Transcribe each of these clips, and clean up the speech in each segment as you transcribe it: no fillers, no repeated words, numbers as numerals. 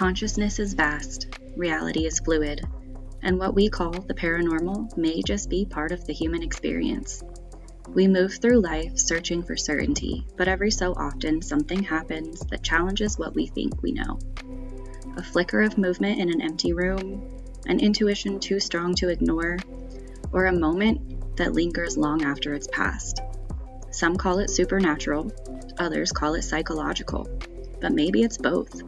Consciousness is vast, reality is fluid, and what we call the paranormal may just be part of the human experience. We move through life searching for certainty, but every so often something happens that challenges what we think we know. A flicker of movement in an empty room, an intuition too strong to ignore, or a moment that lingers long after it's passed. Some call it supernatural, others call it psychological, but maybe it's both.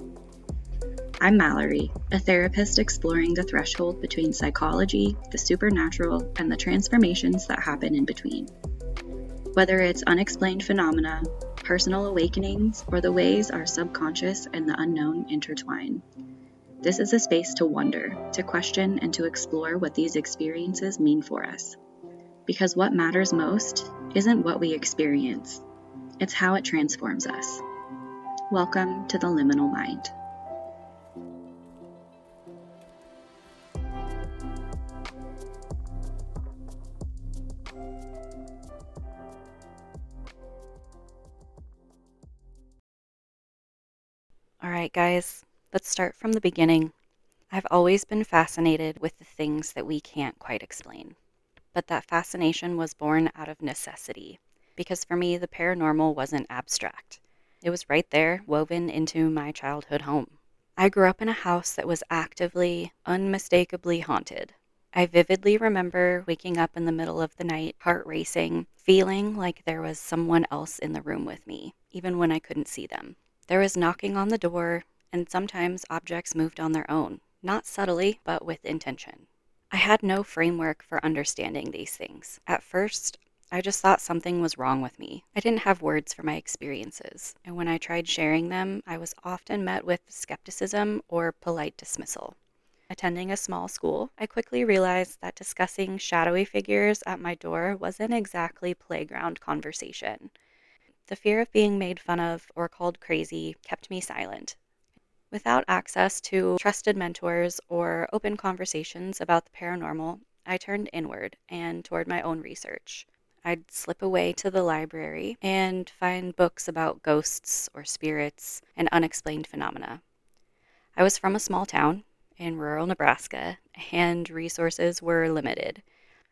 I'm Mallorie, a therapist exploring the threshold between psychology, the supernatural, and the transformations that happen in between. Whether it's unexplained phenomena, personal awakenings, or the ways our subconscious and the unknown intertwine, this is a space to wonder, to question, and to explore what these experiences mean for us. Because what matters most isn't what we experience, it's how it transforms us. Welcome to the Liminal Mind. All right, guys, let's start from the beginning. I've always been fascinated with the things that we can't quite explain. But that fascination was born out of necessity, because for me, the paranormal wasn't abstract. It was right there, woven into my childhood home. I grew up in a house that was actively, unmistakably haunted. I vividly remember waking up in the middle of the night, heart racing, feeling like there was someone else in the room with me, even when I couldn't see them. There was knocking on the door, and sometimes objects moved on their own, not subtly, but with intention. I had no framework for understanding these things. At first, I just thought something was wrong with me. I didn't have words for my experiences, and when I tried sharing them, I was often met with skepticism or polite dismissal. Attending a small school, I quickly realized that discussing shadowy figures at my door wasn't exactly playground conversation. The fear of being made fun of or called crazy kept me silent. Without access to trusted mentors or open conversations about the paranormal, I turned inward and toward my own research. I'd slip away to the library and find books about ghosts or spirits and unexplained phenomena. I was from a small town in rural Nebraska, and resources were limited.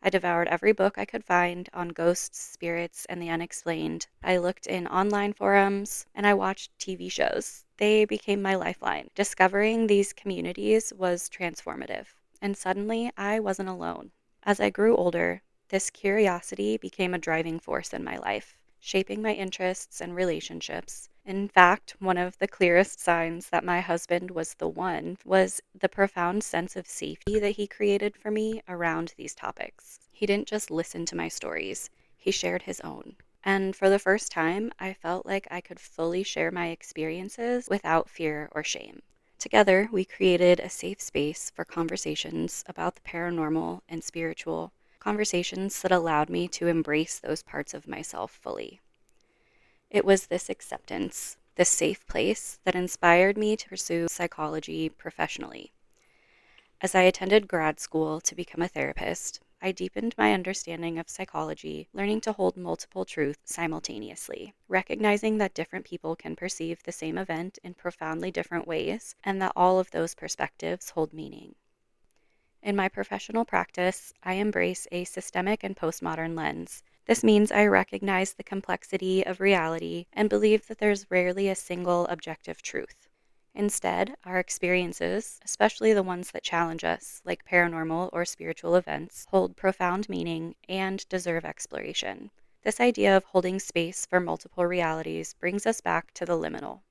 I devoured every book I could find on ghosts, spirits, and the unexplained. I looked in online forums, and I watched TV shows. They became my lifeline. Discovering these communities was transformative, and suddenly I wasn't alone. As I grew older, this curiosity became a driving force in my life, shaping my interests and relationships. In fact, one of the clearest signs that my husband was the one was the profound sense of safety that he created for me around these topics. He didn't just listen to my stories, he shared his own. And for the first time, I felt like I could fully share my experiences without fear or shame. Together, we created a safe space for conversations about the paranormal and spiritual, conversations that allowed me to embrace those parts of myself fully. It was this acceptance, this safe place, that inspired me to pursue psychology professionally. As I attended grad school to become a therapist, I deepened my understanding of psychology, learning to hold multiple truths simultaneously, recognizing that different people can perceive the same event in profoundly different ways, and that all of those perspectives hold meaning. In my professional practice, I embrace a systemic and postmodern lens. This means I recognize the complexity of reality and believe that there's rarely a single objective truth. Instead, our experiences, especially the ones that challenge us, like paranormal or spiritual events, hold profound meaning and deserve exploration. This idea of holding space for multiple realities brings us back to the liminal.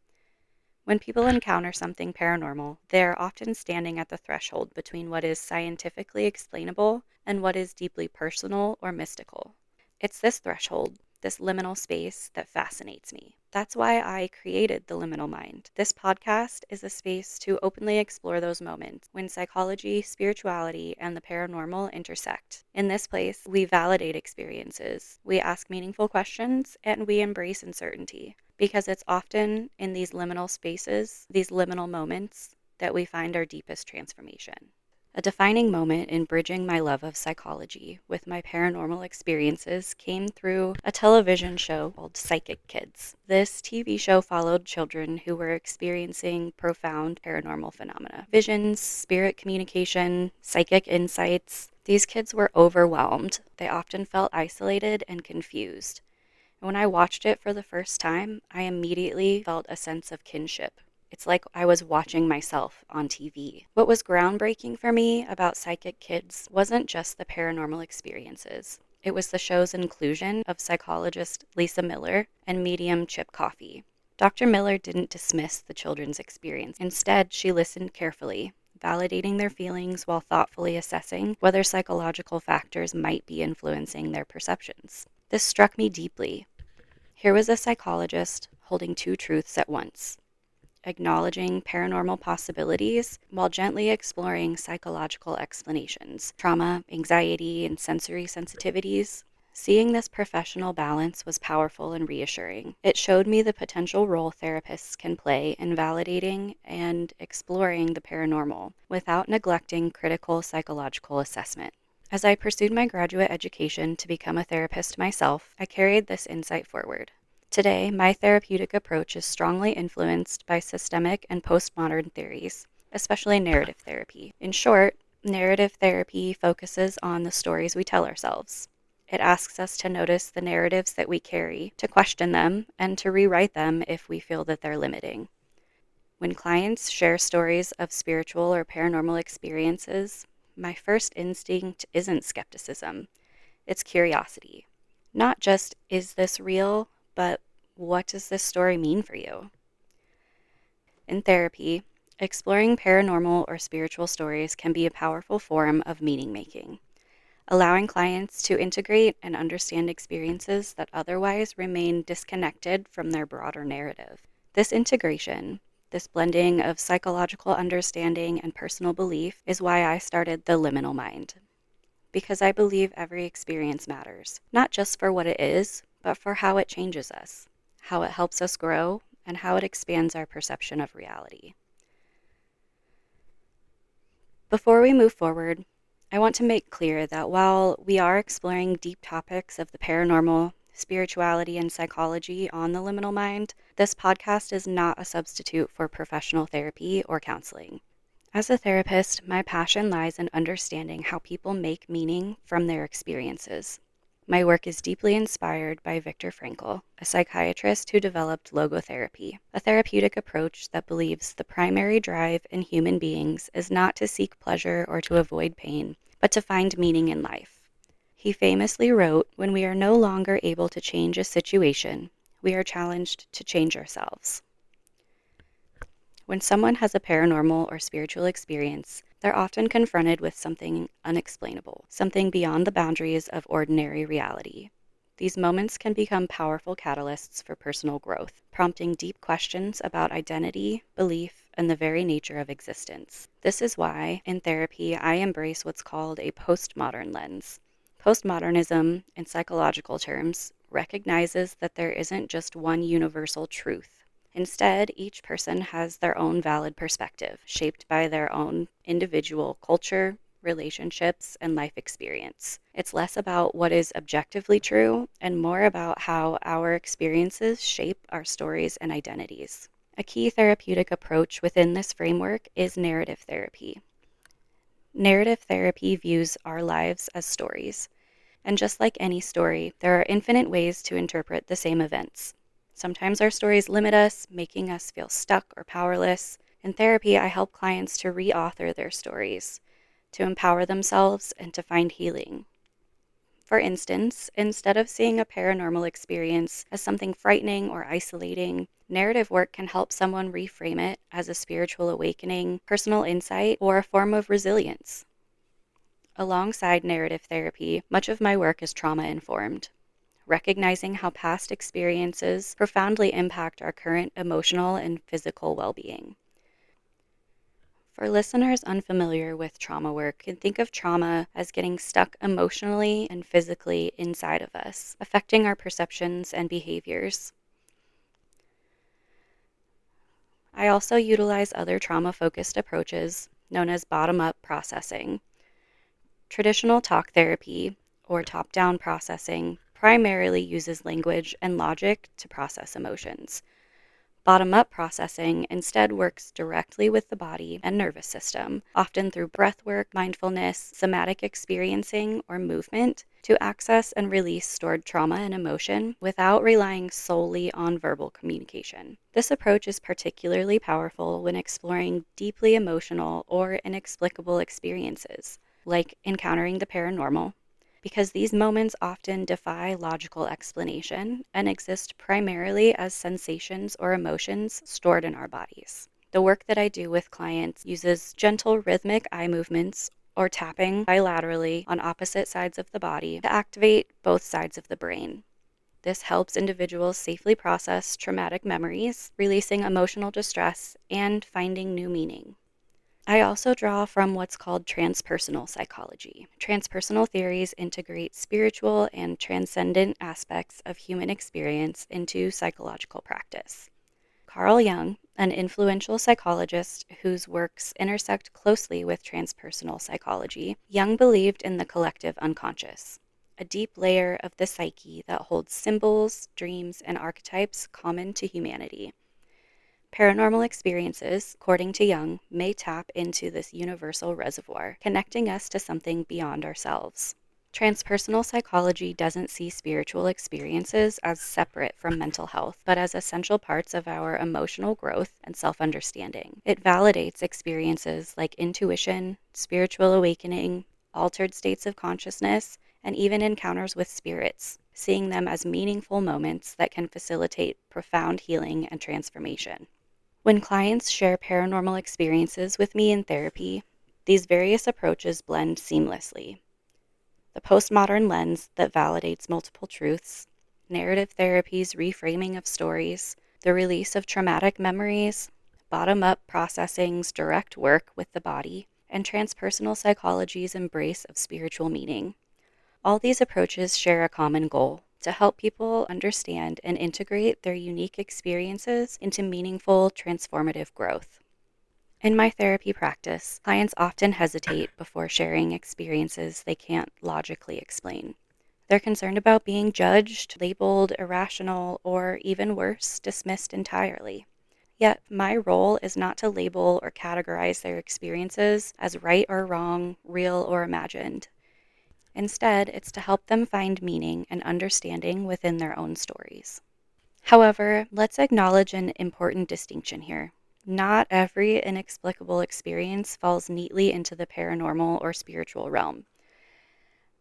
When people encounter something paranormal, they are often standing at the threshold between what is scientifically explainable and what is deeply personal or mystical. It's this threshold, this liminal space, that fascinates me. That's why I created the Liminal Mind. This podcast is a space to openly explore those moments when psychology, spirituality, and the paranormal intersect. In this place, we validate experiences, we ask meaningful questions, and we embrace uncertainty. Because it's often in these liminal spaces, these liminal moments, that we find our deepest transformation. A defining moment in bridging my love of psychology with my paranormal experiences came through a television show called Psychic Kids. This TV show followed children who were experiencing profound paranormal phenomena, visions, spirit communication, psychic insights. These kids were overwhelmed. They often felt isolated and confused. And when I watched it for the first time, I immediately felt a sense of kinship. It's like I was watching myself on TV. What was groundbreaking for me about Psychic Kids wasn't just the paranormal experiences. It was the show's inclusion of psychologist Lisa Miller and medium Chip Coffey. Dr. Miller didn't dismiss the children's experience. Instead, she listened carefully, validating their feelings while thoughtfully assessing whether psychological factors might be influencing their perceptions. This struck me deeply. Here was a psychologist holding two truths at once, acknowledging paranormal possibilities while gently exploring psychological explanations, trauma, anxiety, and sensory sensitivities. Seeing this professional balance was powerful and reassuring. It showed me the potential role therapists can play in validating and exploring the paranormal without neglecting critical psychological assessment. As I pursued my graduate education to become a therapist myself, I carried this insight forward. Today, my therapeutic approach is strongly influenced by systemic and postmodern theories, especially narrative therapy. In short, narrative therapy focuses on the stories we tell ourselves. It asks us to notice the narratives that we carry, to question them, and to rewrite them if we feel that they're limiting. When clients share stories of spiritual or paranormal experiences, my first instinct isn't skepticism, it's curiosity. Not just, is this real, but what does this story mean for you? In therapy, exploring paranormal or spiritual stories can be a powerful form of meaning making, allowing clients to integrate and understand experiences that otherwise remain disconnected from their broader narrative. This integration, this blending of psychological understanding and personal belief, is why I started the Liminal Mind. Because I believe every experience matters, not just for what it is, but for how it changes us, how it helps us grow, and how it expands our perception of reality. Before we move forward, I want to make clear that while we are exploring deep topics of the paranormal, spirituality, and psychology on the Liminal Mind, this podcast is not a substitute for professional therapy or counseling. As a therapist, my passion lies in understanding how people make meaning from their experiences. My work is deeply inspired by Viktor Frankl, a psychiatrist who developed logotherapy, a therapeutic approach that believes the primary drive in human beings is not to seek pleasure or to avoid pain, but to find meaning in life. He famously wrote, "When we are no longer able to change a situation, we are challenged to change ourselves." When someone has a paranormal or spiritual experience, they're often confronted with something unexplainable, something beyond the boundaries of ordinary reality. These moments can become powerful catalysts for personal growth, prompting deep questions about identity, belief, and the very nature of existence. This is why, in therapy, I embrace what's called a postmodern lens. Postmodernism, in psychological terms, recognizes that there isn't just one universal truth. Instead, each person has their own valid perspective, shaped by their own individual culture, relationships, and life experience. It's less about what is objectively true and more about how our experiences shape our stories and identities. A key therapeutic approach within this framework is narrative therapy. Narrative therapy views our lives as stories, and just like any story, there are infinite ways to interpret the same events. Sometimes our stories limit us, making us feel stuck or powerless. In therapy, I help clients to reauthor their stories, to empower themselves, and to find healing. For instance, instead of seeing a paranormal experience as something frightening or isolating, narrative work can help someone reframe it as a spiritual awakening, personal insight, or a form of resilience. Alongside narrative therapy, much of my work is trauma-informed, recognizing how past experiences profoundly impact our current emotional and physical well-being. For listeners unfamiliar with trauma work, can think of trauma as getting stuck emotionally and physically inside of us, affecting our perceptions and behaviors. I also utilize other trauma-focused approaches, known as bottom-up processing. Traditional talk therapy, or top-down processing, primarily uses language and logic to process emotions. Bottom-up processing instead works directly with the body and nervous system, often through breathwork, mindfulness, somatic experiencing, or movement, to access and release stored trauma and emotion without relying solely on verbal communication. This approach is particularly powerful when exploring deeply emotional or inexplicable experiences, like encountering the paranormal, because these moments often defy logical explanation and exist primarily as sensations or emotions stored in our bodies. The work that I do with clients uses gentle rhythmic eye movements or tapping bilaterally on opposite sides of the body to activate both sides of the brain. This helps individuals safely process traumatic memories, releasing emotional distress, and finding new meaning. I also draw from what's called transpersonal psychology. Transpersonal theories integrate spiritual and transcendent aspects of human experience into psychological practice. Carl Jung, an influential psychologist whose works intersect closely with transpersonal psychology, Jung believed in the collective unconscious, a deep layer of the psyche that holds symbols, dreams, and archetypes common to humanity. Paranormal experiences, according to Jung, may tap into this universal reservoir, connecting us to something beyond ourselves. Transpersonal psychology doesn't see spiritual experiences as separate from mental health, but as essential parts of our emotional growth and self-understanding. It validates experiences like intuition, spiritual awakening, altered states of consciousness, and even encounters with spirits, seeing them as meaningful moments that can facilitate profound healing and transformation. When clients share paranormal experiences with me in therapy, these various approaches blend seamlessly. The postmodern lens that validates multiple truths, narrative therapy's reframing of stories, the release of traumatic memories, bottom-up processing's direct work with the body, and transpersonal psychology's embrace of spiritual meaning. All these approaches share a common goal: to help people understand and integrate their unique experiences into meaningful, transformative growth. In my therapy practice, clients often hesitate before sharing experiences they can't logically explain. They're concerned about being judged, labeled irrational, or even worse, dismissed entirely. Yet, my role is not to label or categorize their experiences as right or wrong, real or imagined. Instead, it's to help them find meaning and understanding within their own stories. However, let's acknowledge an important distinction here. Not every inexplicable experience falls neatly into the paranormal or spiritual realm.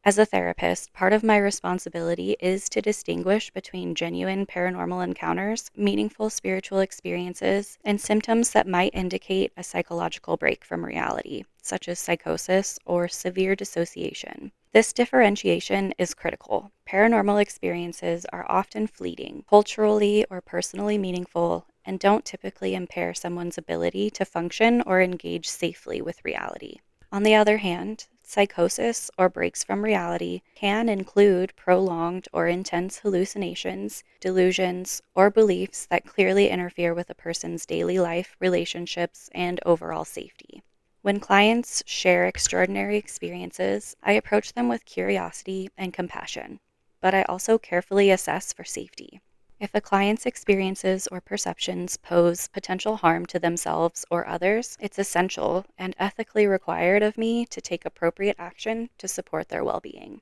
As a therapist, part of my responsibility is to distinguish between genuine paranormal encounters, meaningful spiritual experiences, and symptoms that might indicate a psychological break from reality, such as psychosis or severe dissociation. This differentiation is critical. Paranormal experiences are often fleeting, culturally or personally meaningful, and don't typically impair someone's ability to function or engage safely with reality. On the other hand, psychosis or breaks from reality can include prolonged or intense hallucinations, delusions, or beliefs that clearly interfere with a person's daily life, relationships, and overall safety. When clients share extraordinary experiences, I approach them with curiosity and compassion, but I also carefully assess for safety. If a client's experiences or perceptions pose potential harm to themselves or others, it's essential and ethically required of me to take appropriate action to support their well-being.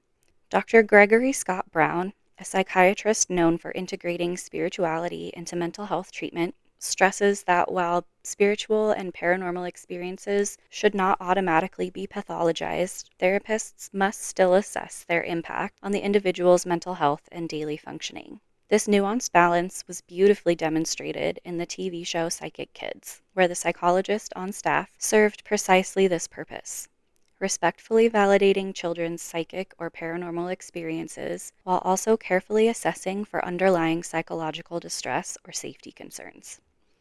Dr. Gregory Scott Brown, a psychiatrist known for integrating spirituality into mental health treatment, stresses that while spiritual and paranormal experiences should not automatically be pathologized, therapists must still assess their impact on the individual's mental health and daily functioning. This nuanced balance was beautifully demonstrated in the TV show Psychic Kids, where the psychologist on staff served precisely this purpose: respectfully validating children's psychic or paranormal experiences while also carefully assessing for underlying psychological distress or safety concerns.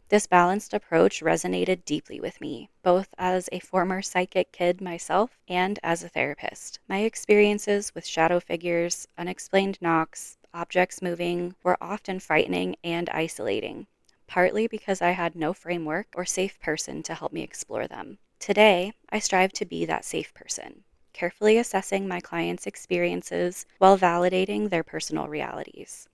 This balanced approach resonated deeply with me, both as a former psychic kid myself and as a therapist. My experiences with shadow figures, unexplained knocks, objects moving were often frightening and isolating, partly because I had no framework or safe person to help me explore them. Today, I strive to be that safe person, carefully assessing my clients' experiences while validating their personal realities.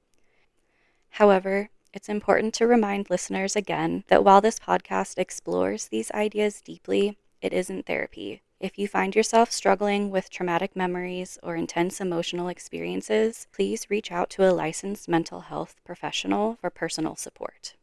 However, it's important to remind listeners again that while this podcast explores these ideas deeply, it isn't therapy. If you find yourself struggling with traumatic memories or intense emotional experiences, please reach out to a licensed mental health professional for personal support.